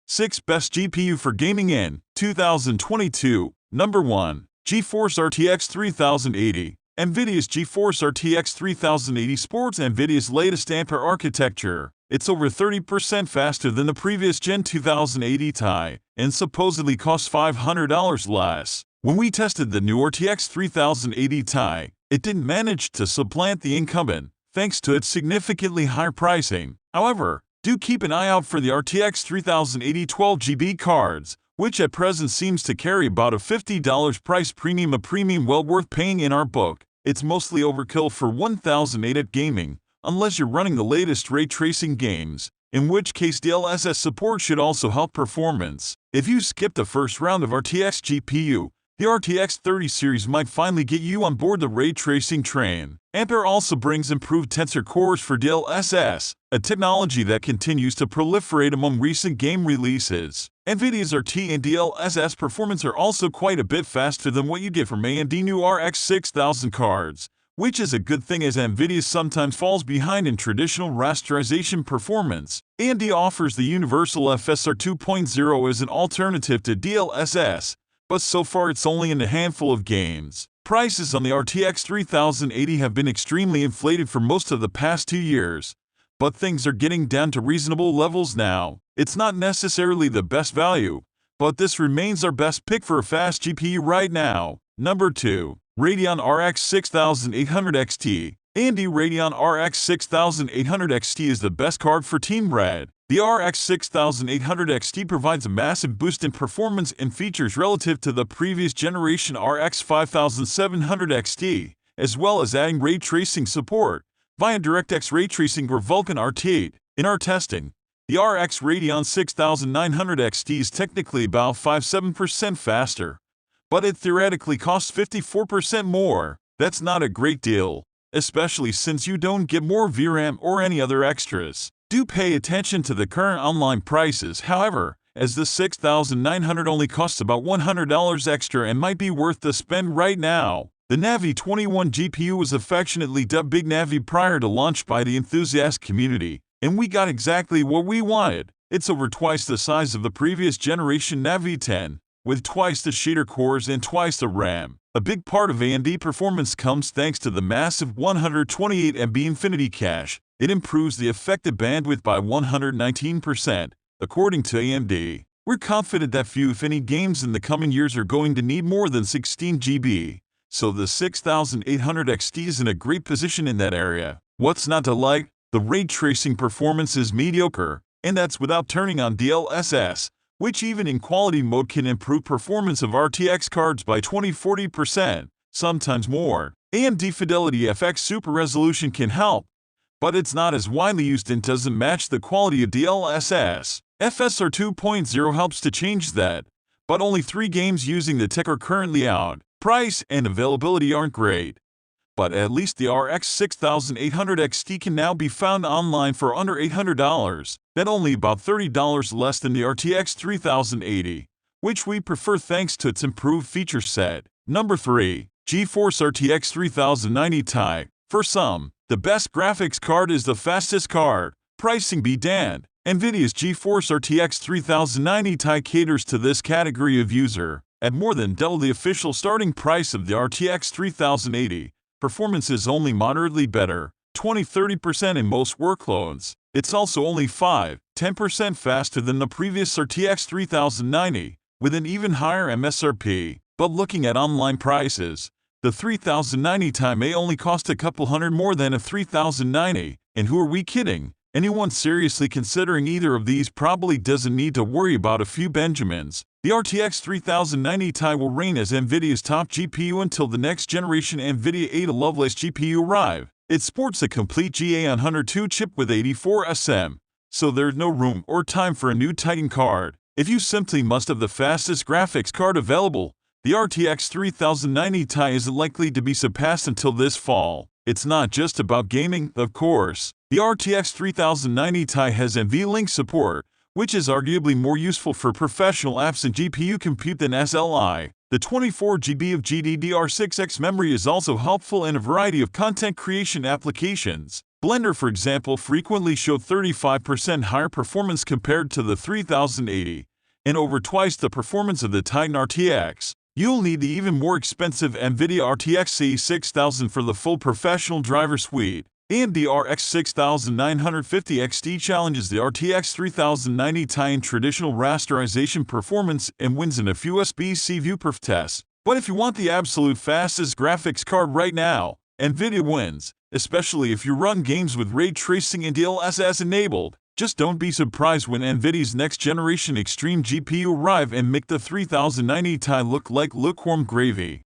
6 Best GPU for Gaming in 2022. Number 1. GeForce RTX 3080. NVIDIA's GeForce RTX 3080 sports NVIDIA's latest Ampere architecture. It's over 30% faster than the previous Gen 2080 Ti, and supposedly costs $500 less. When we tested the new RTX 3080 Ti, it didn't manage to supplant the incumbent, thanks to its significantly higher pricing. However, do keep an eye out for the RTX 3080 12GB cards, which at present seems to carry about a $50 price premium, a premium well worth paying in our book. It's mostly overkill for 1008 at gaming, unless you're running the latest ray tracing games, in which case DLSS support should also help performance. If you skip the first round of RTX GPU, the RTX 30 series might finally get you on board the ray tracing train. Ampere also brings improved tensor cores for DLSS, a technology that continues to proliferate among recent game releases. NVIDIA's RT and DLSS performance are also quite a bit faster than what you get from AMD new RX 6000 cards, which is a good thing as NVIDIA sometimes falls behind in traditional rasterization performance. AMD offers the Universal FSR 2.0 as an alternative to DLSS, but so far it's only in a handful of games. Prices on the RTX 3080 have been extremely inflated for most of the past 2 years, but things are getting down to reasonable levels now. It's not necessarily the best value, but this remains our best pick for a fast GPU right now. Number 2. Radeon RX 6800 XT. AMD Radeon RX 6800 XT is the best card for Team Red. The RX 6800 XT provides a massive boost in performance and features relative to the previous generation RX 5700 XT, as well as adding ray tracing support via DirectX ray tracing or Vulkan RT8. In our testing, the RX Radeon 6900 XT is technically about 57% faster, but it theoretically costs 54% more. That's not a great deal, especially since you don't get more VRAM or any other extras. Do pay attention to the current online prices, however, as the 6900 only costs about $100 extra and might be worth the spend right now. The Navi 21 GPU was affectionately dubbed Big Navi prior to launch by the enthusiast community, and we got exactly what we wanted. It's over twice the size of the previous generation Navi 10, with twice the shader cores and twice the RAM. A big part of AMD performance comes thanks to the massive 128 MB Infinity Cache. It improves the effective bandwidth by 119%, according to AMD. We're confident that few, if any, games in the coming years are going to need more than 16 GB, so the 6800 XT is in a great position in that area. What's not to like? The ray tracing performance is mediocre, and that's without turning on DLSS, which even in quality mode can improve performance of RTX cards by 20–40%, sometimes more. AMD Fidelity FX Super Resolution can help, but it's not as widely used and doesn't match the quality of DLSS. FSR 2.0 helps to change that, but only 3 games using the tech are currently out. Price and availability aren't great, but at least the RX 6800 XT can now be found online for under $800, that's only about $30 less than the RTX 3080, which we prefer thanks to its improved feature set. Number 3. GeForce RTX 3090 Ti. For some, the best graphics card is the fastest card. Pricing be damned. NVIDIA's GeForce RTX 3090 Ti caters to this category of user. At more than double the official starting price of the RTX 3080, performance is only moderately better, 20–30% in most workloads. It's also only 5–10% faster than the previous RTX 3090, with an even higher MSRP. But looking at online prices, the 3090 Ti may only cost a couple hundred more than a 3090, and who are we kidding? Anyone seriously considering either of these probably doesn't need to worry about a few Benjamins. The RTX 3090 Ti will reign as NVIDIA's top GPU until the next generation NVIDIA Ada Lovelace GPU arrive. It sports a complete GA102 chip with 84 SM, so there's no room or time for a new Titan card. If you simply must have the fastest graphics card available, the RTX 3090 Ti isn't likely to be surpassed until this fall. It's not just about gaming, of course. The RTX 3090 Ti has NVLink support, which is arguably more useful for professional apps and GPU compute than SLI. The 24GB of GDDR6X memory is also helpful in a variety of content creation applications. Blender, for example, frequently showed 35% higher performance compared to the 3080, and over twice the performance of the Titan RTX. You'll need the even more expensive NVIDIA RTX 6000 for the full professional driver suite. AMD RX 6950 XT challenges the RTX 3090 Ti in traditional rasterization performance and wins in a USB-C viewperf test. But if you want the absolute fastest graphics card right now, NVIDIA wins, especially if you run games with ray tracing and DLSS enabled. Just don't be surprised when NVIDIA's next-generation Extreme GPU arrive and make the 3090 Ti look like lukewarm gravy.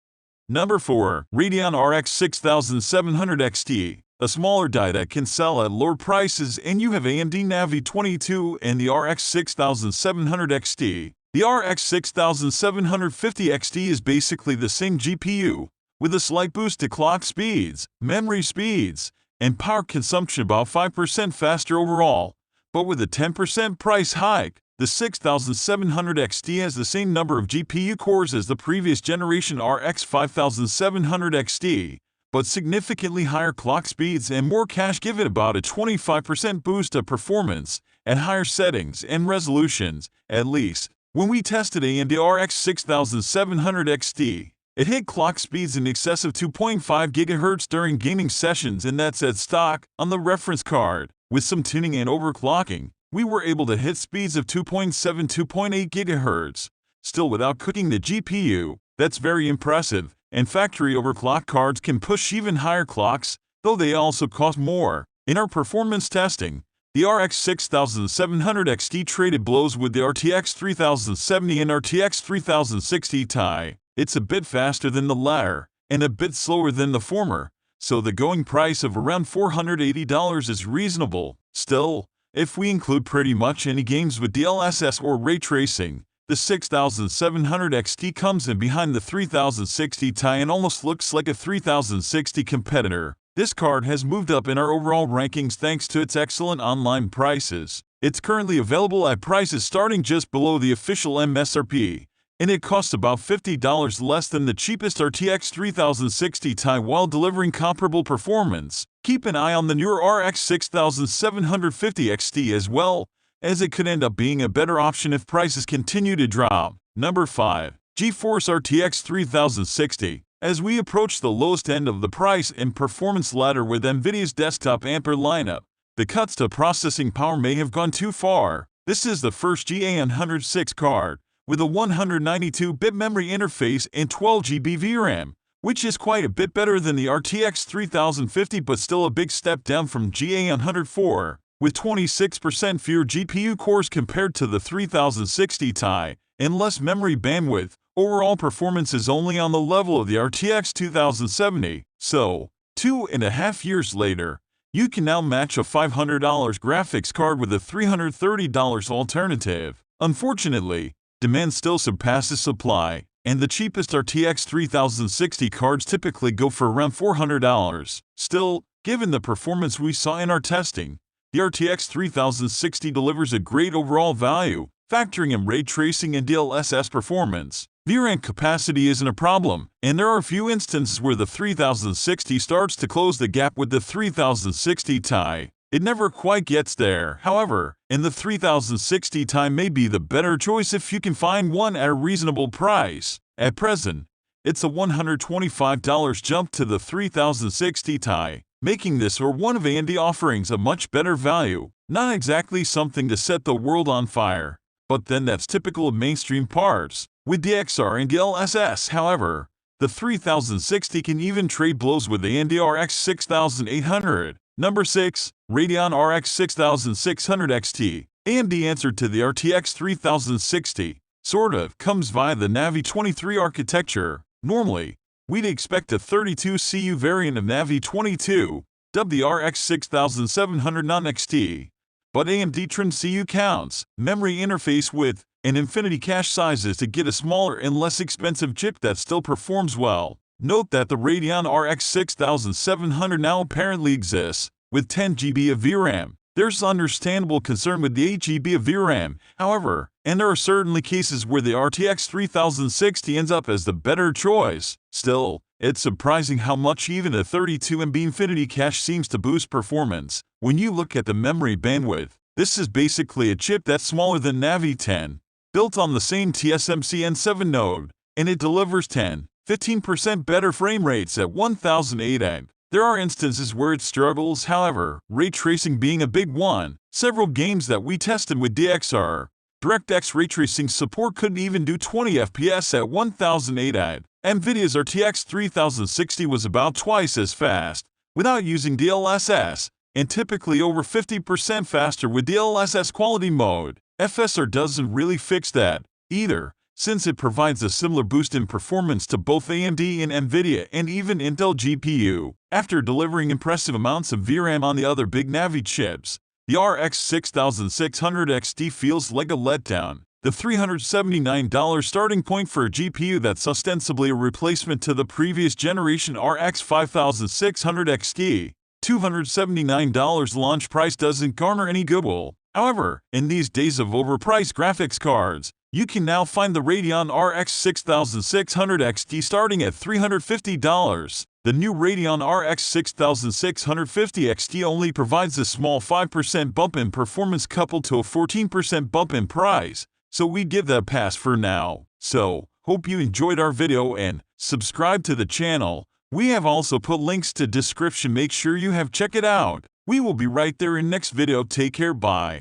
Number 4. Radeon RX 6700 XT. A smaller die that can sell at lower prices, and you have AMD Navi 22 and the RX 6700 XT. The RX 6750 XT is basically the same GPU, with a slight boost to clock speeds, memory speeds, and power consumption about 5% faster overall. But with a 10% price hike, the 6700 XT has the same number of GPU cores as the previous generation RX 5700 XT, but significantly higher clock speeds and more cache give it about a 25% boost of performance at higher settings and resolutions, at least. When we tested AMD RX 6700 XT, it hit clock speeds in excess of 2.5 GHz during gaming sessions, and that's at stock on the reference card. With some tuning and overclocking, we were able to hit speeds of 2.7–2.8 GHz, still without cooking the GPU. That's very impressive, and factory overclock cards can push even higher clocks, though they also cost more. In our performance testing, the RX 6700 XT traded blows with the RTX 3070 and RTX 3060 Ti. It's a bit faster than the latter, and a bit slower than the former, so the going price of around $480 is reasonable. Still, if we include pretty much any games with DLSS or ray tracing, the 6700 XT comes in behind the 3060 Ti and almost looks like a 3060 competitor. This card has moved up in our overall rankings thanks to its excellent online prices. It's currently available at prices starting just below the official MSRP, and it costs about $50 less than the cheapest RTX 3060 Ti while delivering comparable performance. Keep an eye on the newer RX 6750 XT as well, as it could end up being a better option if prices continue to drop. Number 5. GeForce RTX 3060. As we approach the lowest end of the price and performance ladder with NVIDIA's desktop Ampere lineup, the cuts to processing power may have gone too far. This is the first GA106 card, with a 192-bit memory interface and 12GB VRAM, which is quite a bit better than the RTX 3050 but still a big step down from GA104, with 26% fewer GPU cores compared to the 3060 Ti, and less memory bandwidth. Overall performance is only on the level of the RTX 2070, so 2.5 years later, you can now match a $500 graphics card with a $330 alternative. Unfortunately, demand still surpasses supply, and the cheapest RTX 3060 cards typically go for around $400. Still, given the performance we saw in our testing, the RTX 3060 delivers a great overall value, factoring in ray tracing and DLSS performance. VRAM capacity isn't a problem, and there are a few instances where the 3060 starts to close the gap with the 3060 Ti. It never quite gets there, however, and the 3060 Ti may be the better choice if you can find one at a reasonable price. At present, it's a $125 jump to the 3060 Ti, making this or one of AMD offerings a much better value. Not exactly something to set the world on fire, but then that's typical of mainstream parts. With DXR and DLSS, however, the 3060 can even trade blows with the AMD RX 6800. Number 6. Radeon RX 6600 XT. AMD answer to the RTX 3060, sort of, comes via the Navi 23 architecture. Normally, we'd expect a 32 CU variant of Navi 22, dubbed the RX 6700 non-XT. But AMD trimmed CU counts, memory interface width, and infinity cache sizes to get a smaller and less expensive chip that still performs well. Note that the Radeon RX 6700 now apparently exists, with 10GB of VRAM. There's understandable concern with the 8GB of VRAM, however, and there are certainly cases where the RTX 3060 ends up as the better choice. Still, It's surprising how much even a 32 MB Infinity cache seems to boost performance. When you look at the memory bandwidth, this is basically a chip that's smaller than Navi 10, built on the same TSMC N7 node, and it delivers 10–15% better frame rates at 1080. There are instances where it struggles, however, ray tracing being a big one. Several games that we tested with DXR DirectX ray tracing support couldn't even do 20 FPS at 1080. NVIDIA's RTX 3060 was about twice as fast without using DLSS, and typically over 50% faster with DLSS quality mode. FSR doesn't really fix that either, since it provides a similar boost in performance to both AMD and NVIDIA and even Intel GPU. After delivering impressive amounts of VRAM on the other big Navi chips, the RX 6600 XT feels like a letdown. The $379 starting point for a GPU that's ostensibly a replacement to the previous generation RX 5600 XT, $279 launch price doesn't garner any goodwill. However, in these days of overpriced graphics cards, you can now find the Radeon RX 6600 XT starting at $350. The new Radeon RX 6650 XT only provides a small 5% bump in performance coupled to a 14% bump in price, so we give that a pass for now. So, hope you enjoyed our video and subscribe to the channel. We have also put links to description, make sure you have check it out. We will be right there in next video. Take care, bye.